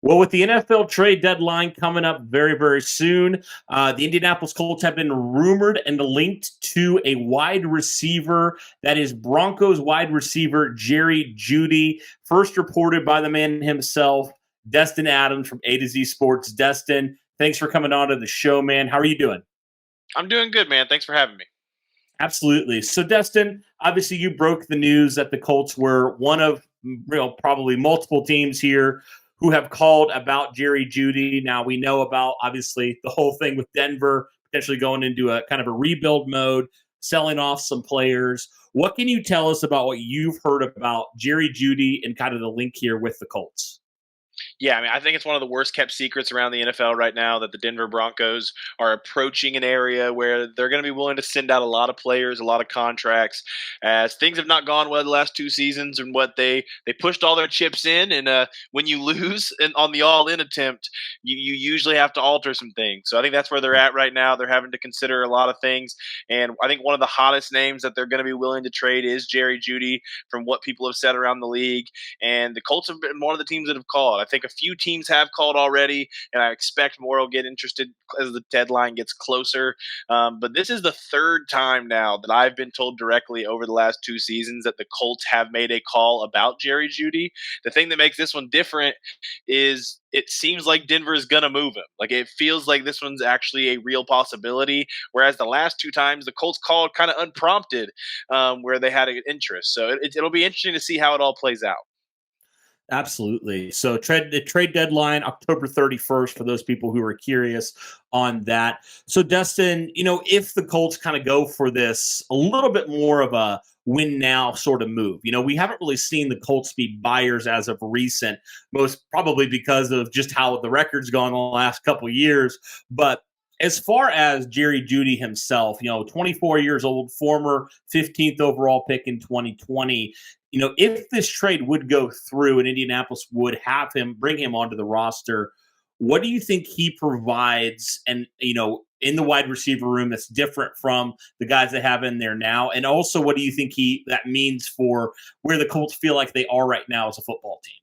Well, with the NFL trade deadline coming up very, very soon, the Indianapolis Colts have been rumored and linked to a wide receiver. That is Broncos wide receiver Jerry Jeudy, first reported by the man himself, Destin Adams from A to Z Sports. Destin, thanks for coming on to the show, man. How are you doing? I'm doing good, man. Thanks for having me. Absolutely. So, Destin, obviously, you broke the news that the Colts were one of probably multiple teams here who have called about Jerry Jeudy. Now we know about obviously the whole thing with Denver potentially going into a kind of a rebuild mode, selling off some players. What can you tell us about what you've heard about Jerry Jeudy and kind of the link here with the Colts? Yeah, I mean, I think it's one of the worst kept secrets around the NFL right now that the Denver Broncos are approaching an area where they're going to be willing to send out a lot of players, a lot of contracts, as things have not gone well the last two seasons. And what they pushed all their chips in, and when you lose on the all-in attempt, you usually have to alter some things. So I think that's where they're at right now. They're having to consider a lot of things, and I think one of the hottest names that they're going to be willing to trade is Jerry Jeudy, from what people have said around the league. And the Colts have been one of the teams that have called. I think a few teams have called already, and I expect more will get interested as the deadline gets closer. But this is the third time now that I've been told directly over the last two seasons that the Colts have made a call about Jerry Jeudy. The thing that makes this one different is it seems like Denver is going to move him. Like, it feels like this one's actually a real possibility, whereas the last two times the Colts called kind of unprompted, where they had an interest. So it'll be interesting to see how it all plays out. Absolutely. So the trade deadline, October 31st, for those people who are curious on that. So Dustin, if the Colts kind of go for this a little bit more of a win now sort of move, we haven't really seen the Colts be buyers as of recent, most probably because of just how the record's gone the last couple of years. But as far as Jerry Jeudy himself, 24 years old, former 15th overall pick in 2020, if this trade would go through and Indianapolis would have him, bring him onto the roster, what do you think he provides and, in the wide receiver room that's different from the guys they have in there now? And also, what do you think that means for where the Colts feel like they are right now as a football team?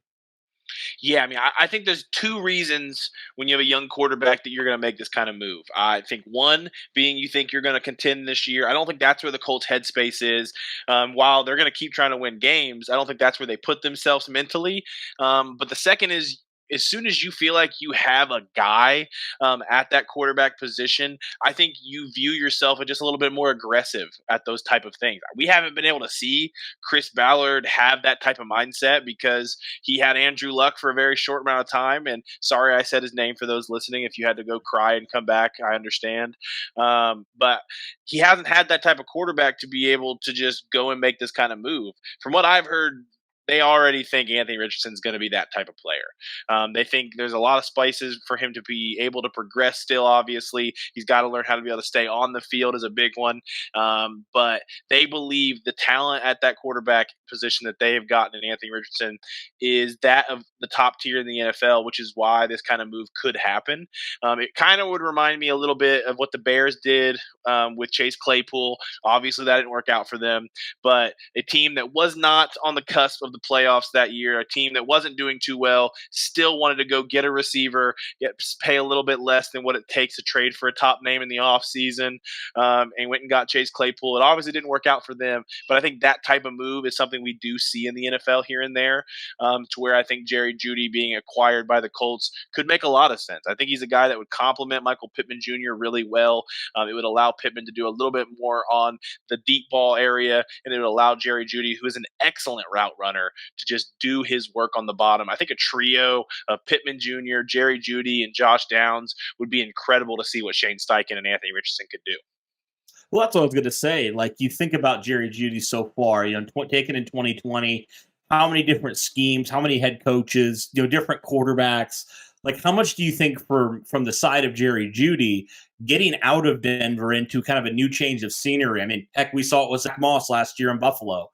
Yeah, I mean, I think there's two reasons when you have a young quarterback that you're going to make this kind of move. I think one being you think you're going to contend this year. I don't think that's where the Colts' headspace is. While they're going to keep trying to win games, I don't think that's where they put themselves mentally. But the second is, as soon as you feel like you have a guy at that quarterback position, I think you view yourself as just a little bit more aggressive at those type of things. We haven't been able to see Chris Ballard have that type of mindset because he had Andrew Luck for a very short amount of time. And sorry, I said his name for those listening. If you had to go cry and come back, I understand. But he hasn't had that type of quarterback to be able to just go and make this kind of move. From what I've heard, they already think Anthony Richardson's going to be that type of player. They think there's a lot of spices for him to be able to progress still, obviously. He's got to learn how to be able to stay on the field is a big one. But they believe the talent at that quarterback position that they have gotten in Anthony Richardson is that of the top tier in the NFL, which is why this kind of move could happen. It kind of would remind me a little bit of what the Bears did with Chase Claypool. Obviously, that didn't work out for them, but a team that was not on the cusp of the playoffs that year, a team that wasn't doing too well, still wanted to go get a receiver, yet pay a little bit less than what it takes to trade for a top name in the offseason, and went and got Chase Claypool. It obviously didn't work out for them, but I think that type of move is something we do see in the NFL here and there, to where I think Jerry Jeudy being acquired by the Colts could make a lot of sense. I think he's a guy that would complement Michael Pittman Jr. really well. It would allow Pittman to do a little bit more on the deep ball area, and it would allow Jerry Jeudy, who is an excellent route runner, to just do his work on the bottom. I think a trio of Pittman Jr., Jerry Jeudy, and Josh Downs would be incredible to see what Shane Steichen and Anthony Richardson could do. Well, that's what I was going to say. Like, you think about Jerry Jeudy so far, taken in 2020, how many different schemes, how many head coaches, different quarterbacks. Like, how much do you think from the side of Jerry Jeudy getting out of Denver into kind of a new change of scenery? I mean, heck, we saw it with Zach Moss last year in Buffalo.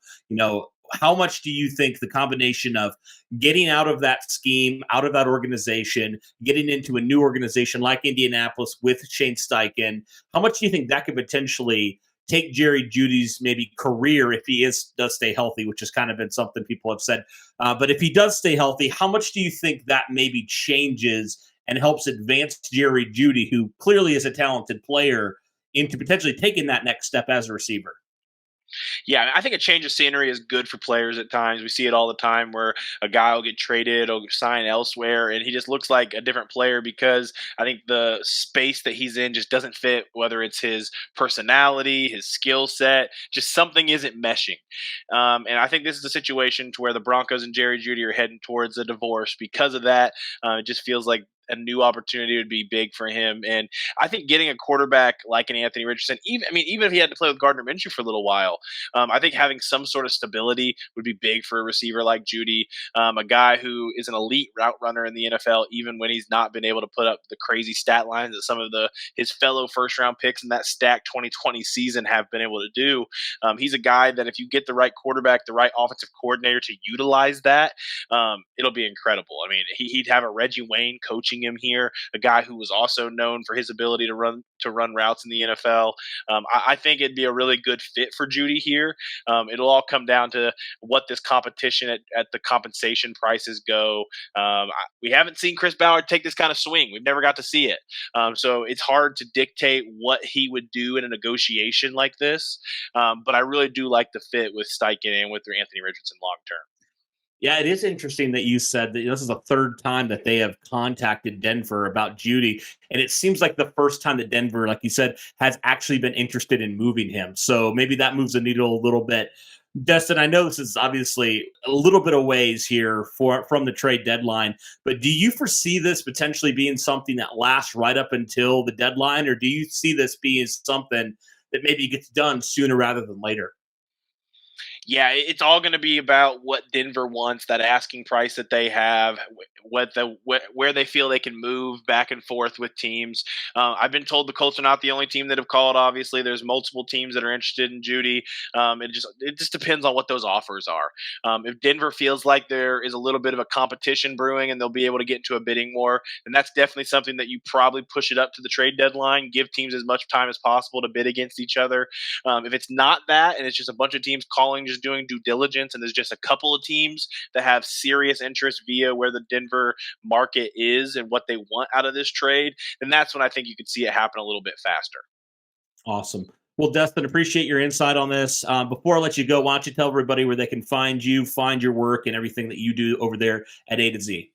How much do you think the combination of getting out of that scheme, out of that organization, getting into a new organization like Indianapolis with Shane Steichen, how much do you think that could potentially take Jerry Jeudy's maybe career if he does stay healthy, which has kind of been something people have said. But if he does stay healthy, how much do you think that maybe changes and helps advance Jerry Jeudy, who clearly is a talented player, into potentially taking that next step as a receiver? Yeah, I think a change of scenery is good for players at times. We see it all the time where a guy will get traded or sign elsewhere, and he just looks like a different player because I think the space that he's in just doesn't fit, whether it's his personality, his skill set, just something isn't meshing. And I think this is a situation to where the Broncos and Jerry Jeudy are heading towards a divorce because of that. It just feels like a new opportunity would be big for him. And I think getting a quarterback like an Anthony Richardson, even if he had to play with Gardner Minshew for a little while, I think having some sort of stability would be big for a receiver like Jeudy, a guy who is an elite route runner in the NFL, even when he's not been able to put up the crazy stat lines that some of his fellow first round picks in that stacked 2020 season have been able to do. He's a guy that if you get the right quarterback, the right offensive coordinator to utilize that, it'll be incredible. I mean, he'd have a Reggie Wayne coaching him here, a guy who was also known for his ability to run routes in the NFL. I think it'd be a really good fit for Jeudy here. It'll all come down to what this competition at the compensation prices go. We haven't seen Chris Ballard take this kind of swing. We've never got to see it. So it's hard to dictate what he would do in a negotiation like this. But I really do like the fit with Steichen and with Anthony Richardson long term. Yeah, it is interesting that you said that this is the third time that they have contacted Denver about Jeudy. And it seems like the first time that Denver, like you said, has actually been interested in moving him. So maybe that moves the needle a little bit. Destin, I know this is obviously a little bit of ways here from the trade deadline, but do you foresee this potentially being something that lasts right up until the deadline, or do you see this being something that maybe gets done sooner rather than later? Yeah, it's all going to be about what Denver wants, that asking price that they have, where they feel they can move back and forth with teams. I've been told the Colts are not the only team that have called. Obviously, there's multiple teams that are interested in Jeudy. It just depends on what those offers are. If Denver feels like there is a little bit of a competition brewing and they'll be able to get into a bidding war, then that's definitely something that you probably push it up to the trade deadline. Give teams as much time as possible to bid against each other. If it's not that, and it's just a bunch of teams calling, just doing due diligence, and there's just a couple of teams that have serious interest via where the Denver market is and what they want out of this trade, then that's when I think you could see it happen a little bit faster. Awesome. Well, Dustin, appreciate your insight on this. Before I let you go, why don't you tell everybody where they can find you, find your work, and everything that you do over there at A to Z?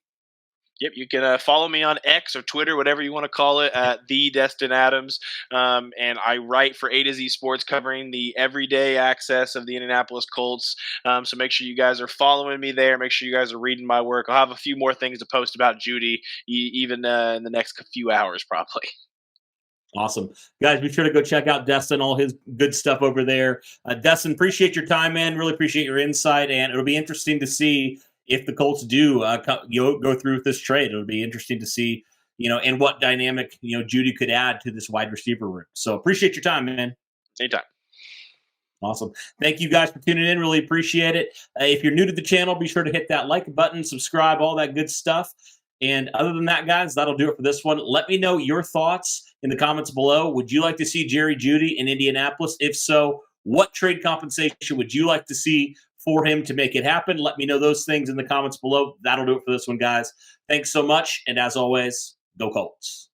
Yep, you can follow me on X or Twitter, whatever you want to call it, at the Destin Adams. And I write for A to Z Sports, covering the everyday access of the Indianapolis Colts. So make sure you guys are following me there. Make sure you guys are reading my work. I'll have a few more things to post about Jeudy, even in the next few hours, probably. Awesome. Guys, be sure to go check out Destin, all his good stuff over there. Destin, appreciate your time, man. Really appreciate your insight. And it'll be interesting to see if the Colts do go through with this trade. It'll be interesting to see, and what dynamic, Jeudy could add to this wide receiver room. So appreciate your time, man. Anytime. Awesome. Thank you guys for tuning in. Really appreciate it. If you're new to the channel, be sure to hit that like button, subscribe, all that good stuff. And other than that, guys, that'll do it for this one. Let me know your thoughts in the comments below. Would you like to see Jerry Jeudy in Indianapolis? If so, what trade compensation would you like to see for him to make it happen? Let me know those things in the comments below. That'll do it for this one, guys. Thanks so much. And as always, go Colts.